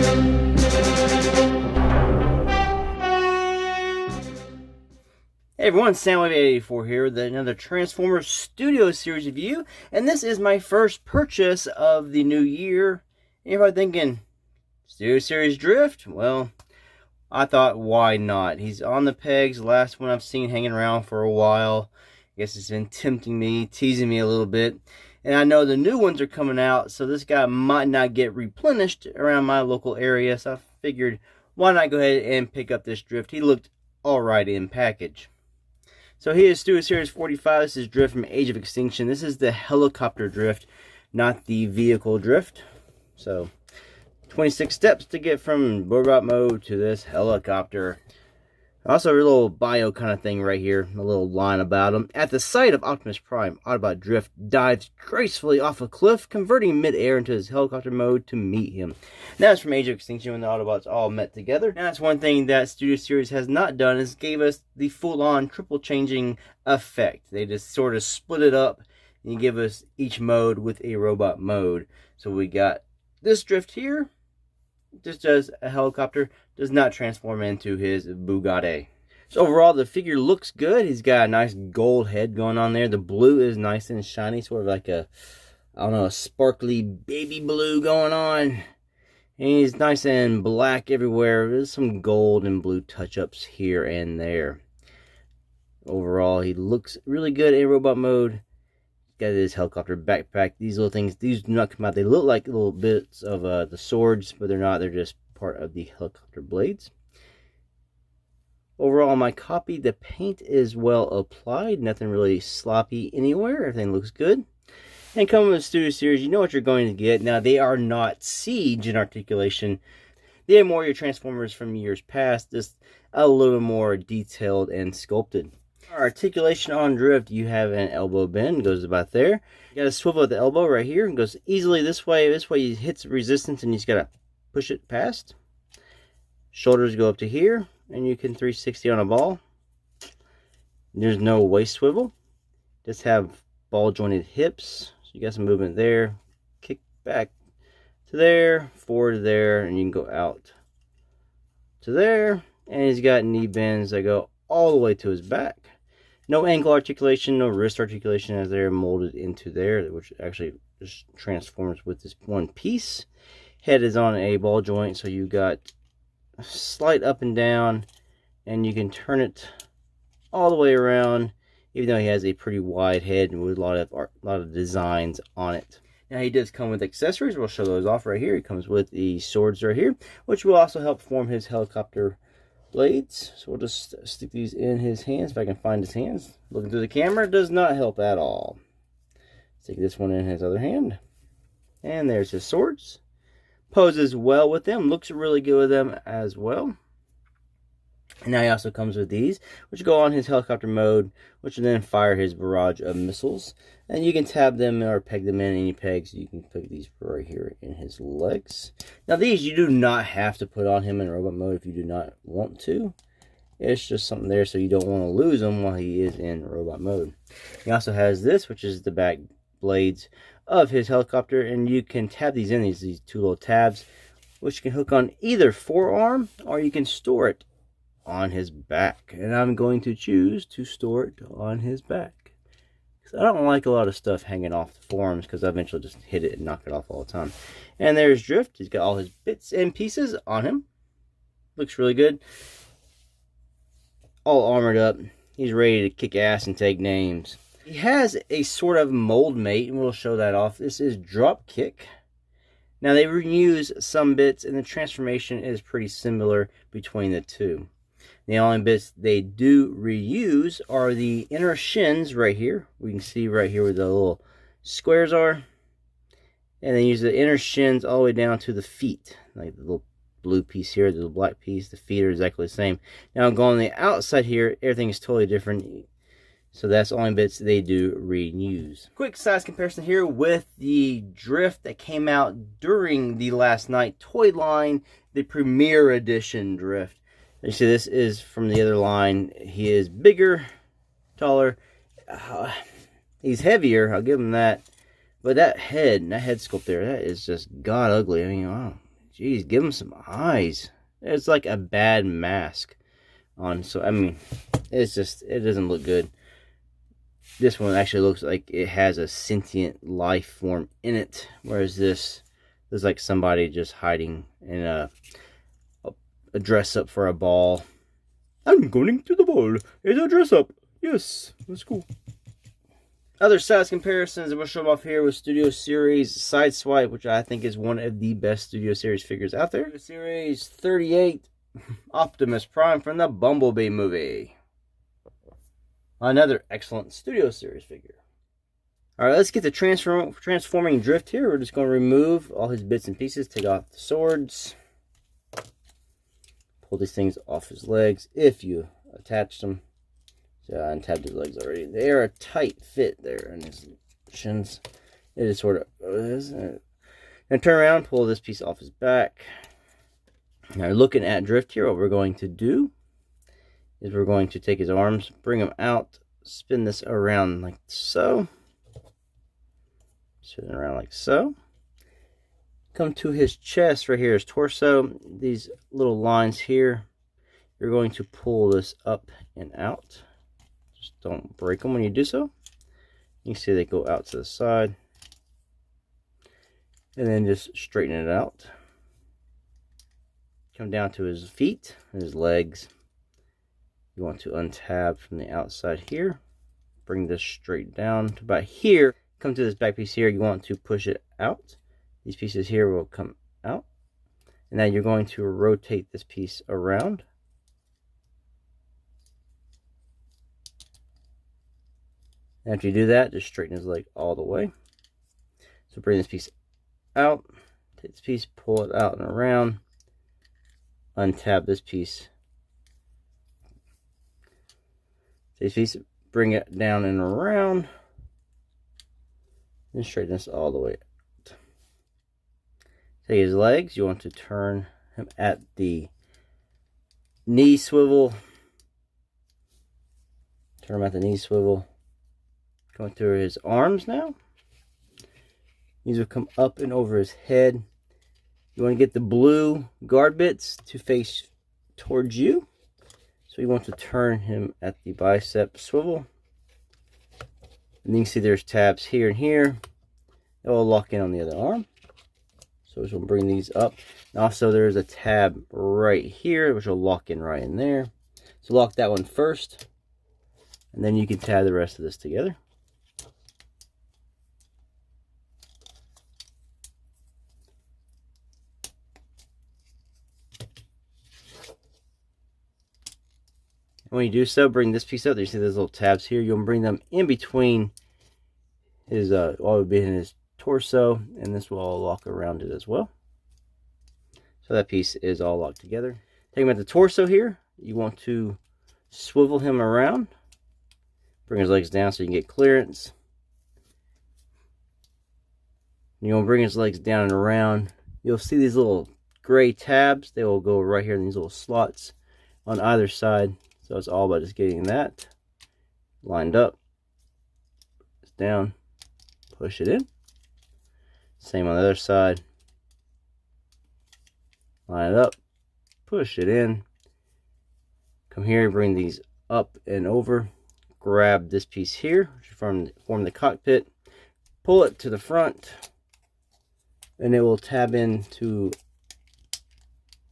Hey everyone, Soundwave84 here with another Transformers Studio Series review, and this is my first purchase of the new year. And you're probably thinking, Studio Series Drift? Well, I thought, why not? He's on the pegs, last one I've seen hanging around for a while. I guess it's been tempting me, teasing me a little bit. And I know the new ones are coming out, so this guy might not get replenished around my local area, so I figured, why not go ahead and pick up this Drift? He looked alright in package. So here is Studio Series 45. This is Drift from Age of Extinction. This is the helicopter Drift, not the vehicle Drift. So 26 steps to get from robot mode to this helicopter. Also a little bio kind of thing right here, a little line about him. At the sight of Optimus Prime, Autobot Drift dives gracefully off a cliff, converting mid-air into his helicopter mode to meet him. That's from Age of Extinction when the Autobots all met together. And that's one thing that Studio Series has not done, is gave us the full-on triple changing effect. They just sort of split it up and give us each mode with a robot mode. So we got this Drift here. Just as a helicopter, does not transform into his Bugatti. So overall, the figure looks good. He's got a nice gold head going on there. The blue is nice and shiny, sort of like a, I don't know, a sparkly baby blue going on. And he's nice and black everywhere. There's some gold and blue touch-ups here and there. Overall, he looks really good in robot mode. Got his helicopter backpack. These little things, these do not come out. They look like little bits of the swords, but they're not. They're just part of the helicopter blades. Overall, on my copy, the paint is well applied. Nothing really sloppy anywhere. Everything looks good. And coming with Studio Series, you know what you're going to get. Now, they are not Siege in articulation. They are more your Transformers from years past, just a little more detailed and sculpted. Articulation on Drift, you have an elbow bend, goes about there. You got a swivel at the elbow right here, and goes easily this way. This way, you hit resistance, and you just gotta push it past. Shoulders go up to here, and you can 360 on a ball. There's no waist swivel. Just have ball jointed hips, so you got some movement there. Kick back to there, forward to there, and you can go out to there. And he's got knee bends that go all the way to his back. No ankle articulation, no wrist articulation, as they're molded into there, which actually just transforms with this one piece. Head is on a ball joint, so you got a slight up and down, and you can turn it all the way around, even though he has a pretty wide head and with a lot of designs on it. Now he does come with accessories. We'll show those off right here. He comes with the swords right here, which will also help form his helicopter blades. So we'll just stick these in his hands, if I can find his hands. Looking through the camera does not help at all. Stick this one in his other hand, and there's his swords. Poses well with them, looks really good with them as well. And now he also comes with these, which go on his helicopter mode, which will then fire his barrage of missiles. And you can tab them or peg them in any pegs. You can put these right here in his legs. Now these you do not have to put on him in robot mode if you do not want to. It's just something there so you don't want to lose him while he is in robot mode. He also has this, which is the back blades of his helicopter. And you can tab these in, these two little tabs, which you can hook on either forearm or you can store it on his back. And I'm going to choose to store it on his back, because I don't like a lot of stuff hanging off the forearms, because I eventually just hit it and knock it off all the time. And there's Drift. He's got all his bits and pieces on him. Looks really good. All armored up. He's ready to kick ass and take names. He has a sort of mold mate, and we'll show that off. This is Dropkick. Now they reuse some bits, and the transformation is pretty similar between the two. The only bits they do reuse are the inner shins right here. We can see right here where the little squares are. And they use the inner shins all the way down to the feet. Like the little blue piece here, the little black piece. The feet are exactly the same. Now going on the outside here, everything is totally different. So that's the only bits they do reuse. Quick size comparison here with the Drift that came out during the Last Night toy line, the Premier Edition Drift. You see, this is from the other line. He is bigger, taller. He's heavier, I'll give him that. But that head sculpt there, that is just god ugly. I mean, wow. Jeez, give him some eyes. It's like a bad mask on. So, I mean, it's just, it doesn't look good. This one actually looks like it has a sentient life form in it. Whereas this is like somebody just hiding in a dress up for a ball. I'm going to the ball. It's a dress up. Yes, that's cool. Other size comparisons, we'll show them off here with Studio Series Sideswipe, which I think is one of the best Studio Series figures out there. Studio Series 38 Optimus Prime from the Bumblebee movie. Another excellent Studio Series figure. Alright, let's get the transforming Drift here. We're just going to remove all his bits and pieces, take off the swords, pull these things off his legs if you attach them. So I untabbed his legs already. They are a tight fit there in his shins. It is sort of. And turn around, pull this piece off his back. Now, looking at Drift here, what we're going to do is we're going to take his arms, bring them out, spin this around like so. Spin it around like so. Come to his chest right here, his torso. These little lines here, you're going to pull this up and out. Just don't break them when you do so. You can see they go out to the side. And then just straighten it out. Come down to his feet, his legs. You want to untab from the outside here. Bring this straight down to about here. Come to this back piece here. You want to push it out. These pieces here will come out. And now you're going to rotate this piece around. After you do that, just straighten his leg all the way. So bring this piece out, take this piece, pull it out and around, untab this piece. Take this piece, bring it down and around, and straighten this all the way out. Take his legs, you want to turn him at the knee swivel. Turn him at the knee swivel. Going through his arms now. These will come up and over his head. You want to get the blue guard bits to face towards you. So you want to turn him at the bicep swivel. And you can see there's tabs here and here. They will lock in on the other arm. So we'll bring these up. And also there's a tab right here, which will lock in right in there. So lock that one first. And then you can tab the rest of this together. And when you do so, bring this piece up. You see those little tabs here. You'll bring them in between his, all would be in his torso, and this will all lock around it as well. So that piece is all locked together. Take him at the torso here. You want to swivel him around. Bring his legs down so you can get clearance. And you want to bring his legs down and around. You'll see these little gray tabs. They will go right here in these little slots on either side. So it's all about just getting that lined up. It's down. Push it in. Same on the other side. Line it up. Push it in. Come here, bring these up and over. Grab this piece here, form the cockpit. Pull it to the front. And it will tab into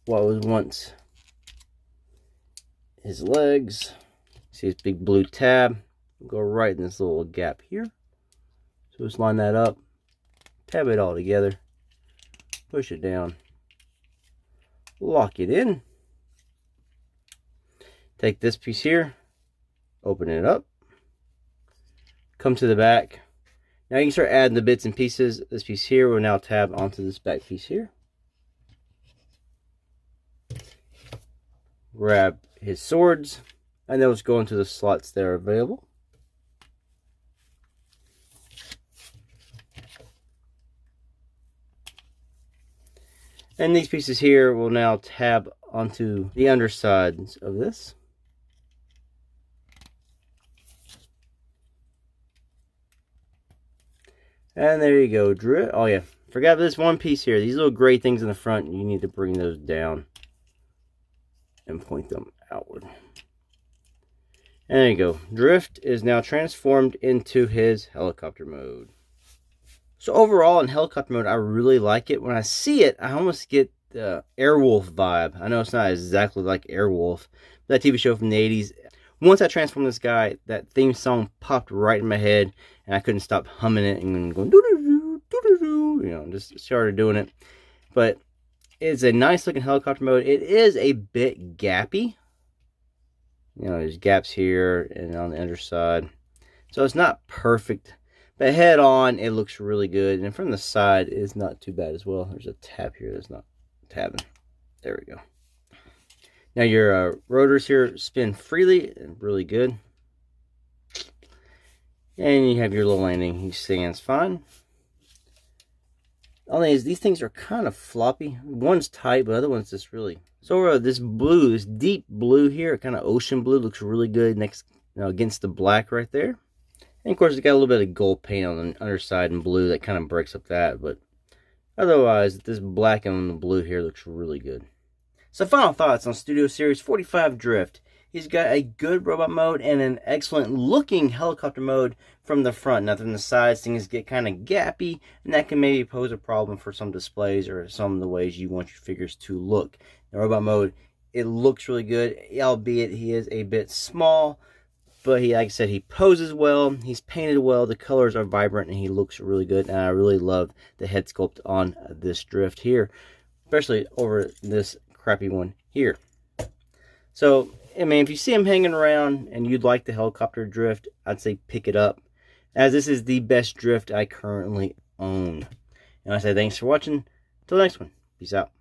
what was once his legs. See this big blue tab? Go right in this little gap here. So just line that up. Tab it all together. Push it down. Lock it in. Take this piece here. Open it up. Come to the back. Now you can start adding the bits and pieces. This piece here will now tab onto this back piece here. Grab his swords, and they'll just go into the slots that are available. And these pieces here will now tab onto the undersides of this. And there you go, Drift. Oh yeah, Forgot this one piece here. These little gray things in the front, you need to bring those down and point them outward. And there you go. Drift is now transformed into his helicopter mode. So overall, in helicopter mode, I really like it. When I see it, I almost get the Airwolf vibe. I know it's not exactly like Airwolf, but that TV show from the 80s. Once I transformed this guy, that theme song popped right in my head, and I couldn't stop humming it and going doo-doo-doo, doo-doo-doo, you know, just started doing it. But it's a nice looking helicopter mode. It is a bit gappy. You know, there's gaps here and on the underside. So it's not perfect. But head on, it looks really good. And from the side, it's not too bad as well. There's a tab here that's not tabbing. There we go. Now your rotors here spin freely, really good. And you have your little landing. He stands fine. Only is these things are kind of floppy. One's tight, but the other one's just really. So this blue, this deep blue here, kind of ocean blue, looks really good next, against the black right there. And of course, it's got a little bit of gold paint on the underside and blue that kind of breaks up that. But otherwise, this black and the blue here looks really good. So final thoughts on Studio Series 45 Drift. He's got a good robot mode and an excellent looking helicopter mode from the front. Now from the sides, things get kind of gappy, and that can maybe pose a problem for some displays or some of the ways you want your figures to look. In robot mode, it looks really good, albeit he is a bit small, but he, like I said, he poses well, he's painted well, the colors are vibrant, and he looks really good. And I really love the head sculpt on this Drift here, especially over this crappy one here. So, I mean, if you see him hanging around and you'd like the helicopter Drift, I'd say pick it up, as this is the best Drift I currently own. And I say thanks for watching. Till the next one. Peace out.